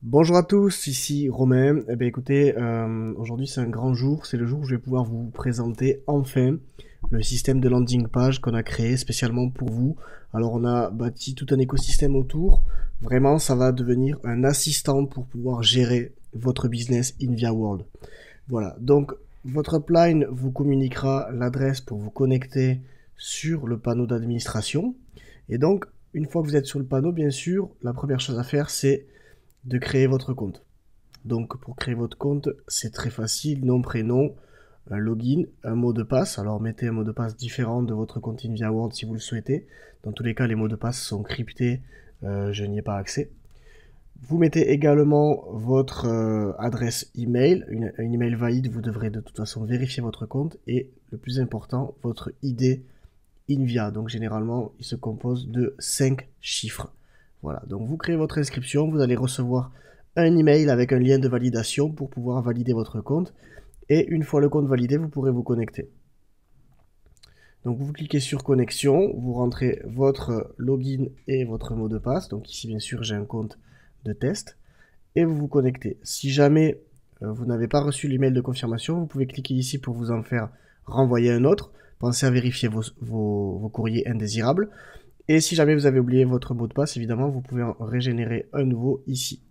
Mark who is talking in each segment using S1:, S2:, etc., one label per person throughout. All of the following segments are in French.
S1: Bonjour à tous, ici Romain. Eh bien, écoutez, aujourd'hui c'est un grand jour, c'est le jour où je vais pouvoir vous présenter enfin le système de landing page qu'on a créé spécialement pour vous. Alors on a bâti tout un écosystème autour, vraiment ça va devenir un assistant pour pouvoir gérer votre business Invia World. Voilà, donc votre upline vous communiquera l'adresse pour vous connecter sur le panneau d'administration. Et donc, une fois que vous êtes sur le panneau, bien sûr, la première chose à faire c'est de créer votre compte. Donc pour créer votre compte, c'est très facile, nom, prénom, un login, un mot de passe. Alors mettez un mot de passe différent de votre compte InviaWorld si vous le souhaitez. Dans tous les cas, les mots de passe sont cryptés, je n'y ai pas accès. Vous mettez également votre adresse email, un email valide, vous devrez de toute façon vérifier votre compte et le plus important, votre ID Invia. Donc généralement, il se compose de 5 chiffres. Voilà, donc vous créez votre inscription, vous allez recevoir un email avec un lien de validation pour pouvoir valider votre compte. Et une fois le compte validé, vous pourrez vous connecter. Donc vous cliquez sur connexion, vous rentrez votre login et votre mot de passe. Donc ici bien sûr j'ai un compte de test. Et vous vous connectez. Si jamais vous n'avez pas reçu l'email de confirmation, vous pouvez cliquer ici pour vous en faire renvoyer un autre. Pensez à vérifier vos courriers indésirables. Et si jamais vous avez oublié votre mot de passe, évidemment, vous pouvez en régénérer un nouveau ici.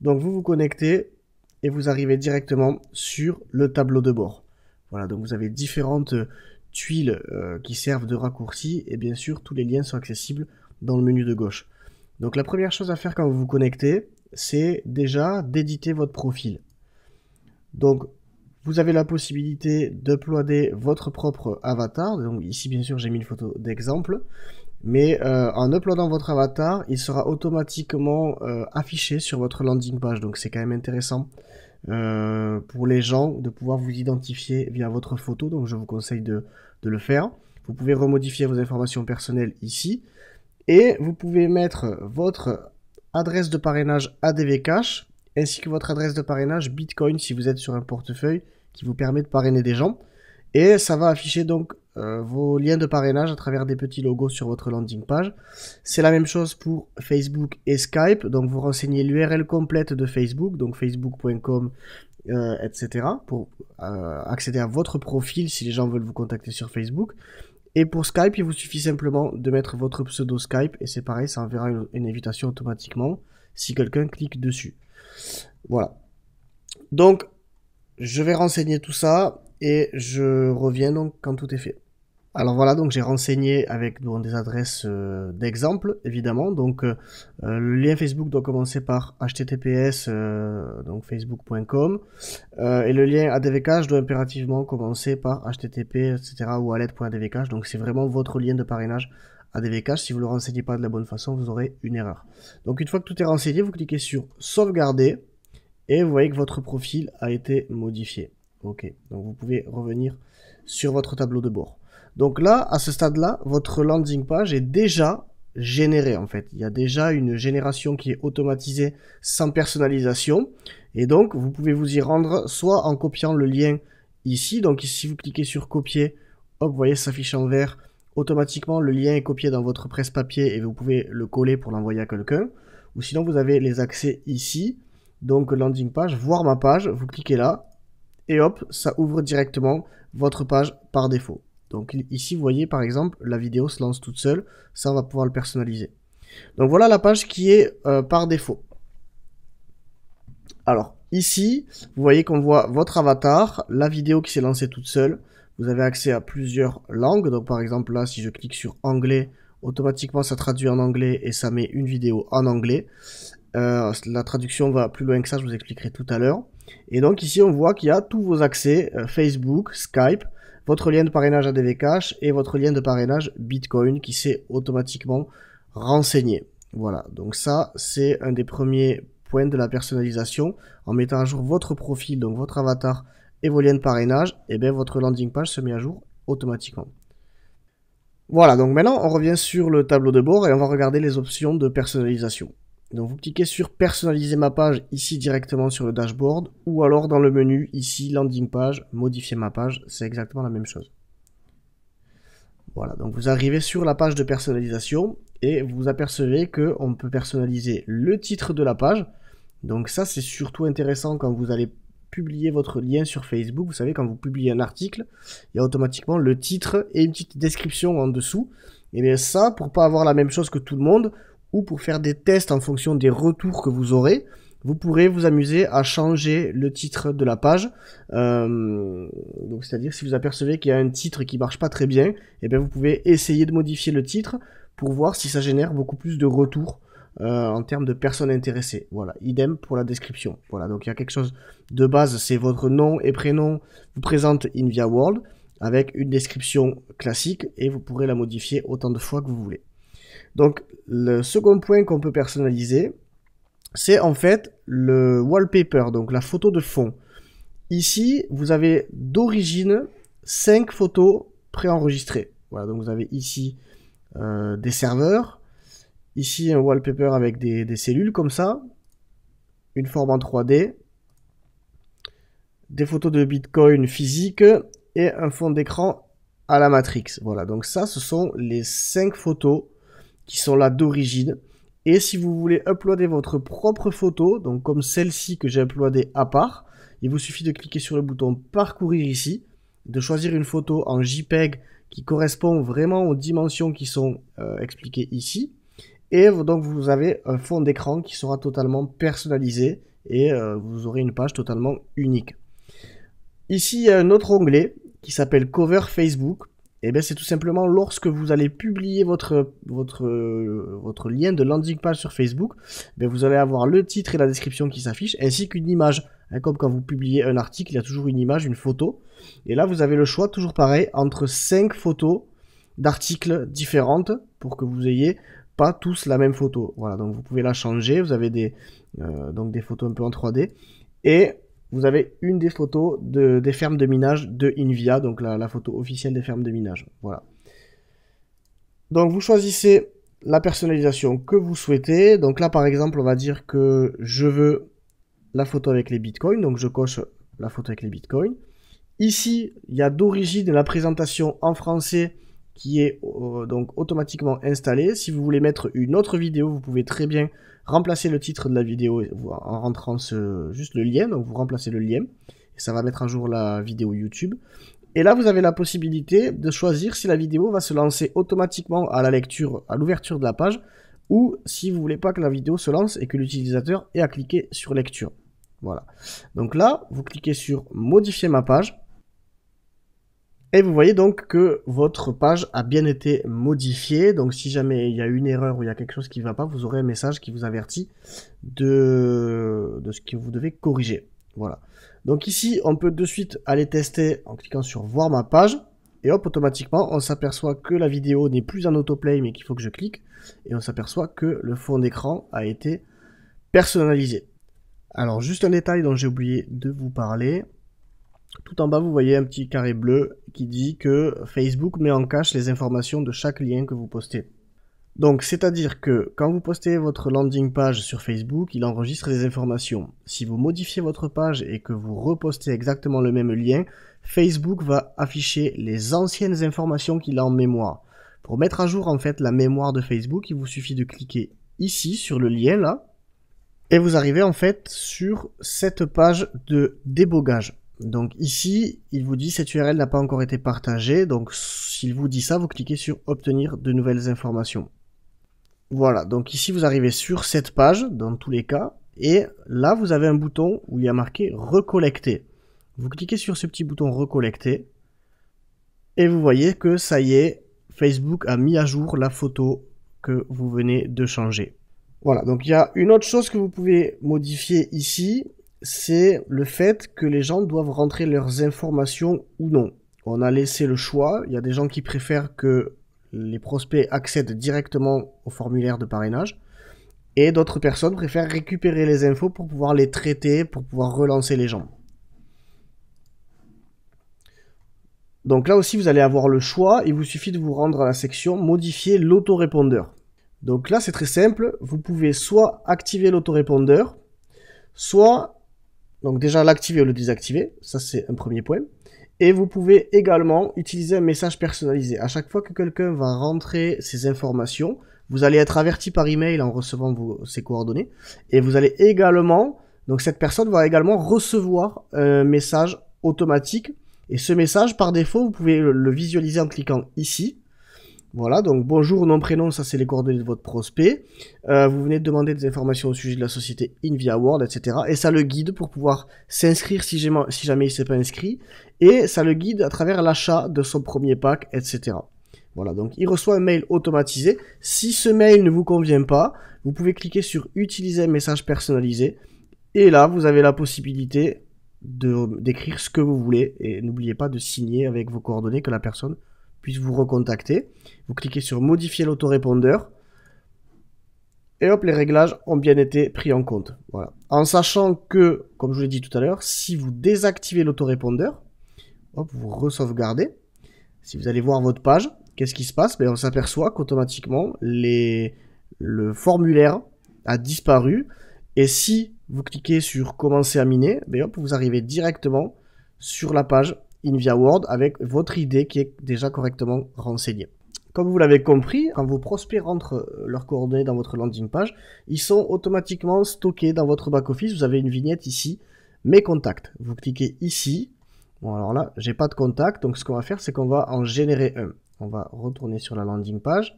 S1: Donc vous vous connectez et vous arrivez directement sur le tableau de bord. Voilà, donc vous avez différentes tuiles qui servent de raccourci et bien sûr tous les liens sont accessibles dans le menu de gauche. Donc la première chose à faire quand vous vous connectez, c'est déjà d'éditer votre profil. Donc vous avez la possibilité d'uploader votre propre avatar. Donc ici bien sûr j'ai mis une photo d'exemple. Mais en uploadant votre avatar, il sera automatiquement affiché sur votre landing page. Donc c'est quand même intéressant pour les gens de pouvoir vous identifier via votre photo. Donc je vous conseille de le faire. Vous pouvez remodifier vos informations personnelles ici. Et vous pouvez mettre votre adresse de parrainage ADV Cash ainsi que votre adresse de parrainage Bitcoin si vous êtes sur un portefeuille qui vous permet de parrainer des gens. Et ça va afficher donc vos liens de parrainage à travers des petits logos sur votre landing page. C'est la même chose pour Facebook et Skype. Donc vous renseignez l'URL complète de Facebook, donc facebook.com, etc. pour accéder à votre profil si les gens veulent vous contacter sur Facebook. Et pour Skype, il vous suffit simplement de mettre votre pseudo Skype et c'est pareil, ça enverra une invitation automatiquement si quelqu'un clique dessus. Voilà. Donc, je vais renseigner tout ça et je reviens donc quand tout est fait. Alors voilà, donc j'ai renseigné avec des adresses d'exemple, évidemment. Donc le lien Facebook doit commencer par https donc facebook.com et le lien ADVCache doit impérativement commencer par http etc. wallet.advcache. Donc c'est vraiment votre lien de parrainage ADVCache. Si vous ne le renseignez pas de la bonne façon, vous aurez une erreur. Donc une fois que tout est renseigné, vous cliquez sur sauvegarder et vous voyez que votre profil a été modifié. Ok, donc vous pouvez revenir sur votre tableau de bord. Donc là, à ce stade-là, votre landing page est déjà générée en fait. Il y a déjà une génération qui est automatisée sans personnalisation. Et donc, vous pouvez vous y rendre soit en copiant le lien ici. Donc si vous cliquez sur copier, hop, vous voyez, ça s'affiche en vert. Automatiquement, le lien est copié dans votre presse-papier et vous pouvez le coller pour l'envoyer à quelqu'un. Ou sinon, vous avez les accès ici. Donc landing page, voir ma page, vous cliquez là. Et hop, ça ouvre directement votre page par défaut. Donc ici, vous voyez par exemple, la vidéo se lance toute seule. Ça, on va pouvoir le personnaliser. Donc voilà la page qui est par défaut. Alors ici, vous voyez qu'on voit votre avatar, la vidéo qui s'est lancée toute seule. Vous avez accès à plusieurs langues. Donc par exemple là, si je clique sur anglais, automatiquement ça traduit en anglais et ça met une vidéo en anglais. La traduction va plus loin que ça, je vous expliquerai tout à l'heure. Et donc ici, on voit qu'il y a tous vos accès, Facebook, Skype, votre lien de parrainage ADVCache et votre lien de parrainage Bitcoin qui s'est automatiquement renseigné. Voilà, donc ça, c'est un des premiers points de la personnalisation. En mettant à jour votre profil, donc votre avatar et vos liens de parrainage, et bien votre landing page se met à jour automatiquement. Voilà, donc maintenant, on revient sur le tableau de bord et on va regarder les options de personnalisation. Donc vous cliquez sur personnaliser ma page ici directement sur le dashboard ou alors dans le menu ici landing page, modifier ma page, c'est exactement la même chose. Voilà, donc vous arrivez sur la page de personnalisation et vous apercevez qu'on peut personnaliser le titre de la page. Donc ça, c'est surtout intéressant quand vous allez publier votre lien sur Facebook. Vous savez, quand vous publiez un article, il y a automatiquement le titre et une petite description en dessous. Et bien ça, pour pas avoir la même chose que tout le monde, ou pour faire des tests en fonction des retours que vous aurez, vous pourrez vous amuser à changer le titre de la page. Donc c'est-à-dire si vous apercevez qu'il y a un titre qui marche pas très bien, et bien vous pouvez essayer de modifier le titre pour voir si ça génère beaucoup plus de retours en termes de personnes intéressées. Voilà, idem pour la description. Voilà, donc il y a quelque chose de base, c'est votre nom et prénom vous présente Invia World avec une description classique et vous pourrez la modifier autant de fois que vous voulez. Donc le second point qu'on peut personnaliser, c'est en fait le wallpaper, donc la photo de fond. Ici, vous avez d'origine 5 photos préenregistrées. Voilà, donc vous avez ici des serveurs, ici un wallpaper avec des cellules comme ça, une forme en 3D, des photos de Bitcoin physique et un fond d'écran à la Matrix. Voilà, donc ça, ce sont les 5 photos qui sont là d'origine. Et si vous voulez uploader votre propre photo, donc comme celle-ci que j'ai uploadée à part, il vous suffit de cliquer sur le bouton parcourir ici, de choisir une photo en JPEG qui correspond vraiment aux dimensions qui sont expliquées ici. Et donc vous avez un fond d'écran qui sera totalement personnalisé et vous aurez une page totalement unique. Ici, il y a un autre onglet qui s'appelle Cover Facebook. Et bien c'est tout simplement lorsque vous allez publier votre lien de landing page sur Facebook, bien vous allez avoir le titre et la description qui s'affichent, ainsi qu'une image. Comme quand vous publiez un article, il y a toujours une image, une photo. Et là, vous avez le choix, toujours pareil, entre 5 photos d'articles différentes pour que vous ayez pas tous la même photo. Voilà, donc vous pouvez la changer. Vous avez donc des photos un peu en 3D. Et vous avez une des photos des fermes de minage de Invia, donc la photo officielle des fermes de minage. Voilà. Donc vous choisissez la personnalisation que vous souhaitez. Donc là, par exemple, on va dire que je veux la photo avec les bitcoins. Donc je coche la photo avec les bitcoins. Ici, il y a d'origine la présentation en français qui est donc automatiquement installée. Si vous voulez mettre une autre vidéo, vous pouvez très bien remplacer le titre de la vidéo en rentrant juste le lien. Donc vous remplacez le lien et ça va mettre à jour la vidéo YouTube. Et là, vous avez la possibilité de choisir si la vidéo va se lancer automatiquement à la lecture, à l'ouverture de la page, ou si vous voulez pas que la vidéo se lance et que l'utilisateur ait à cliquer sur lecture. Voilà. Donc là, vous cliquez sur modifier ma page. Et vous voyez donc que votre page a bien été modifiée. Donc si jamais il y a une erreur ou il y a quelque chose qui ne va pas, vous aurez un message qui vous avertit de ce que vous devez corriger. Voilà. Donc ici, on peut de suite aller tester en cliquant sur voir ma page. Et hop, automatiquement, on s'aperçoit que la vidéo n'est plus en autoplay, mais qu'il faut que je clique. Et on s'aperçoit que le fond d'écran a été personnalisé. Alors juste un détail dont j'ai oublié de vous parler. Tout en bas, vous voyez un petit carré bleu qui dit que Facebook met en cache les informations de chaque lien que vous postez. Donc, c'est-à-dire que quand vous postez votre landing page sur Facebook, il enregistre des informations. Si vous modifiez votre page et que vous repostez exactement le même lien, Facebook va afficher les anciennes informations qu'il a en mémoire. Pour mettre à jour en fait la mémoire de Facebook, il vous suffit de cliquer ici sur le lien là, et vous arrivez en fait sur cette page de débogage. Donc ici, il vous dit cette URL n'a pas encore été partagée, donc s'il vous dit ça, vous cliquez sur obtenir de nouvelles informations. Voilà, donc ici vous arrivez sur cette page, dans tous les cas, et là vous avez un bouton où il y a marqué recollecter. Vous cliquez sur ce petit bouton recollecter, et vous voyez que ça y est, Facebook a mis à jour la photo que vous venez de changer. Voilà, donc il y a une autre chose que vous pouvez modifier ici, c'est le fait que les gens doivent rentrer leurs informations ou non. On a laissé le choix, il y a des gens qui préfèrent que les prospects accèdent directement au formulaire de parrainage, et d'autres personnes préfèrent récupérer les infos pour pouvoir les traiter, pour pouvoir relancer les gens. Donc là aussi vous allez avoir le choix, il vous suffit de vous rendre à la section modifier l'autorépondeur. Donc là c'est très simple, vous pouvez soit activer l'autorépondeur, soit donc déjà l'activer ou le désactiver, ça c'est un premier point. Et vous pouvez également utiliser un message personnalisé. À chaque fois que quelqu'un va rentrer ses informations, Vous allez être averti par email en recevant ces coordonnées. Et vous allez également, donc cette personne va également recevoir un message automatique. Et ce message, par défaut, vous pouvez le visualiser en cliquant ici. Voilà, donc bonjour, nom, prénom, ça c'est les coordonnées de votre prospect. Vous venez de demander des informations au sujet de la société InviaWorld, etc. Et ça le guide pour pouvoir s'inscrire si jamais il ne s'est pas inscrit. Et ça le guide à travers l'achat de son premier pack, etc. Voilà, donc il reçoit un mail automatisé. Si ce mail ne vous convient pas, vous pouvez cliquer sur utiliser un message personnalisé. Et là, vous avez la possibilité d'écrire ce que vous voulez. Et n'oubliez pas de signer avec vos coordonnées que la personne puisse vous recontacter. Vous cliquez sur modifier l'autorépondeur. Et hop, les réglages ont bien été pris en compte. Voilà. En sachant que, comme je vous l'ai dit tout à l'heure, si vous désactivez l'autorépondeur, hop, vous re-sauvegardez. Si vous allez voir votre page, qu'est-ce qui se passe? On s'aperçoit qu'automatiquement, le formulaire a disparu. Et si vous cliquez sur commencer à miner, hop, vous arrivez directement sur la page InviaWorld avec votre idée qui est déjà correctement renseignée. Comme vous l'avez compris, quand vos prospects rentrent leurs coordonnées dans votre landing page, ils sont automatiquement stockés dans votre back-office. Vous avez une vignette ici, mes contacts. Vous cliquez ici. Bon, alors là, j'ai pas de contact, donc ce qu'on va faire, c'est qu'on va en générer un. On va retourner sur la landing page.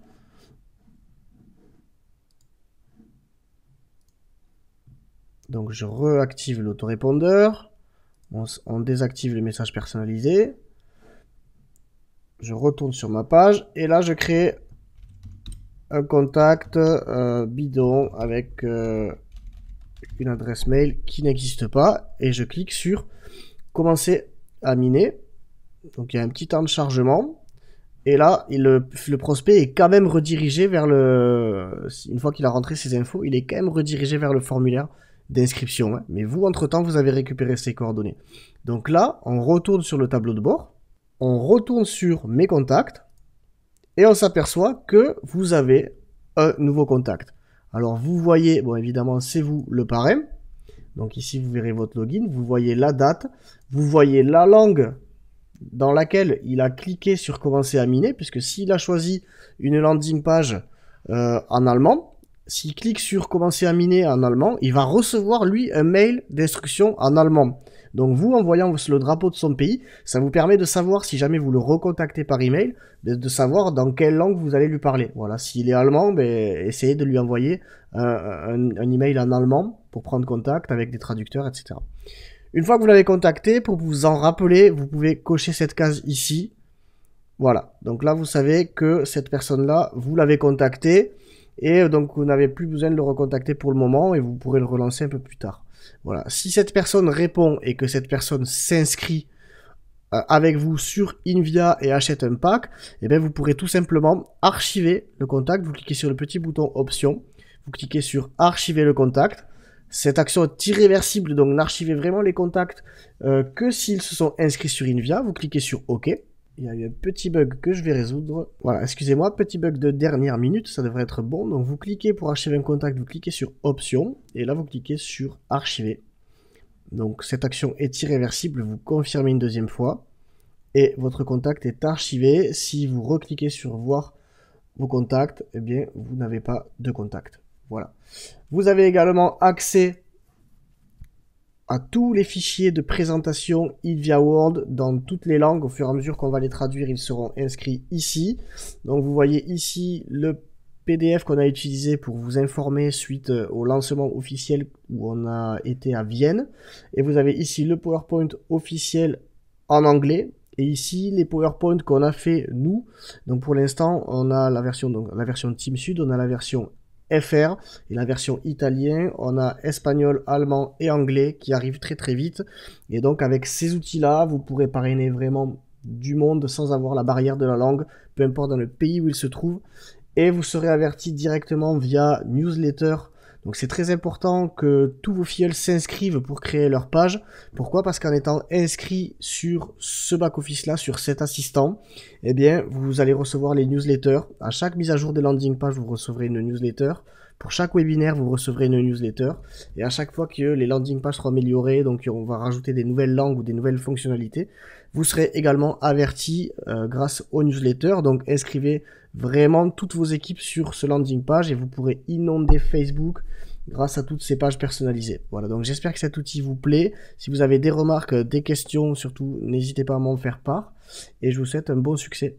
S1: Donc je réactive l'autorépondeur. On désactive les messages personnalisés. Je retourne sur ma page et là je crée un contact bidon avec une adresse mail qui n'existe pas et je clique sur commencer à miner. Donc il y a un petit temps de chargement et là le prospect est quand même redirigé vers une fois qu'il a rentré ses infos, il est quand même redirigé vers le formulaire d'inscription, hein. Mais vous entre temps vous avez récupéré ces coordonnées. Donc là on retourne sur le tableau de bord. On retourne sur mes contacts et on s'aperçoit que vous avez un nouveau contact. Alors vous voyez, bon évidemment c'est vous le parrain. Donc ici vous verrez votre login, vous voyez la date, vous voyez la langue dans laquelle il a cliqué sur commencer à miner, puisque s'il a choisi une landing page en allemand, s'il clique sur commencer à miner en allemand, il va recevoir lui un mail d'instruction en allemand. Donc vous, en voyant le drapeau de son pays, ça vous permet de savoir, si jamais vous le recontactez par email, de savoir dans quelle langue vous allez lui parler. Voilà, s'il est allemand, essayez de lui envoyer un email en allemand pour prendre contact avec des traducteurs, etc. Une fois que vous l'avez contacté, pour vous en rappeler, vous pouvez cocher cette case ici. Voilà, donc là vous savez que cette personne-là, vous l'avez contacté, et donc vous n'avez plus besoin de le recontacter pour le moment, et vous pourrez le relancer un peu plus tard. Voilà. Si cette personne répond et que cette personne s'inscrit avec vous sur Invia et achète un pack, eh bien vous pourrez tout simplement archiver le contact. Vous cliquez sur le petit bouton option, vous cliquez sur archiver le contact. Cette action est irréversible, donc n'archivez vraiment les contacts que s'ils se sont inscrits sur Invia. Vous cliquez sur OK. Il y a eu un petit bug que je vais résoudre. Voilà, excusez-moi, petit bug de dernière minute, ça devrait être bon. Donc vous cliquez pour archiver un contact, vous cliquez sur option, et là vous cliquez sur archiver. Donc cette action est irréversible, vous confirmez une deuxième fois, et votre contact est archivé. Si vous recliquez sur voir vos contacts, eh bien vous n'avez pas de contact. Voilà. Vous avez également accès à tous les fichiers de présentation InviaWorld dans toutes les langues. Au fur et à mesure qu'on va les traduire, ils seront inscrits ici. Donc vous voyez ici le PDF qu'on a utilisé pour vous informer suite au lancement officiel où on a été à Vienne. Et vous avez ici le PowerPoint officiel en anglais. Et ici les PowerPoint qu'on a fait nous. Donc pour l'instant on a la version Team Sud, on a la version FR et la version italien, on a espagnol, allemand et anglais qui arrivent très très vite. Et donc avec ces outils-là, vous pourrez parrainer vraiment du monde sans avoir la barrière de la langue, peu importe dans le pays où il se trouve. Et vous serez averti directement via newsletter. Donc c'est très important que tous vos filleuls s'inscrivent pour créer leur page. Pourquoi? Parce qu'en étant inscrit sur ce back-office-là, sur cet assistant, eh bien, vous allez recevoir les newsletters. À chaque mise à jour des landing pages, vous recevrez une newsletter Pour chaque webinaire, vous recevrez une newsletter. Et à chaque fois que les landing pages seront améliorées, donc on va rajouter des nouvelles langues ou des nouvelles fonctionnalités, vous serez également averti grâce aux newsletters. Donc inscrivez vraiment toutes vos équipes sur ce landing page et vous pourrez inonder Facebook grâce à toutes ces pages personnalisées. Voilà, donc j'espère que cet outil vous plaît. Si vous avez des remarques, des questions, surtout, n'hésitez pas à m'en faire part. Et je vous souhaite un bon succès.